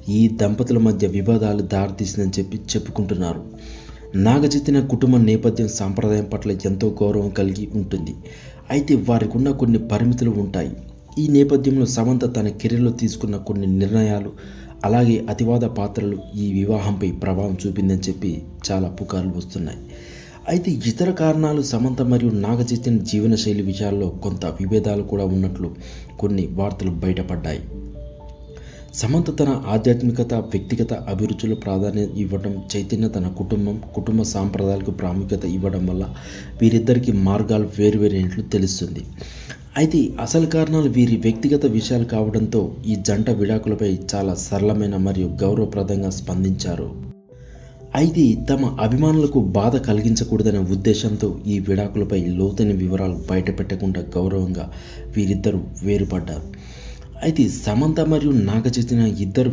ఈ దంపతుల మధ్య వివాదాలు దారితీసిందని చెప్పుకుంటున్నారు. నాగచైతన్య కుటుంబ నేపథ్యం సాంప్రదాయం పట్ల ఎంతో గౌరవం కలిగి ఉంటుంది. అయితే వారికి ఉన్న కొన్ని పరిమితులు ఉంటాయి. ఈ నేపథ్యంలో సమంత తన కెరీర్లో తీసుకున్న కొన్ని నిర్ణయాలు, అలాగే అతివాద పాత్రలు ఈ వివాహంపై ప్రభావం చూపిందని చెప్పి చాలా పుకార్లు వస్తున్నాయి. అయితే ఇతర కారణాలు సమంత మరియు నాగచైతన్య జీవనశైలి విషయాల్లో కొంత విభేదాలు కూడా ఉన్నట్లు కొన్ని వార్తలు బయటపడ్డాయి. సమంత తన ఆధ్యాత్మికత, వ్యక్తిగత అభిరుచులు ప్రాధాన్యత ఇవ్వడం, చైతన్య తన కుటుంబ సాంప్రదాయాలకు ప్రాముఖ్యత ఇవ్వడం వల్ల వీరిద్దరికి మార్గాలు వేరువేరైనట్లు తెలుస్తుంది. అయితే అసలు కారణాలు వీరి వ్యక్తిగత విషయాలు కావడంతో ఈ జంట విడాకులపై చాలా సరళమైన మరియు గౌరవప్రదంగా స్పందించారు. అయితే తమ అభిమానులకు బాధ కలిగించకూడదనే ఉద్దేశంతో ఈ విడాకులపై లోతైన వివరాలు బయటపెట్టకుండా గౌరవంగా వీరిద్దరూ వేరుపడ్డారు. అయితే సమంత మరియు నాగచైతన్య ఇద్దరు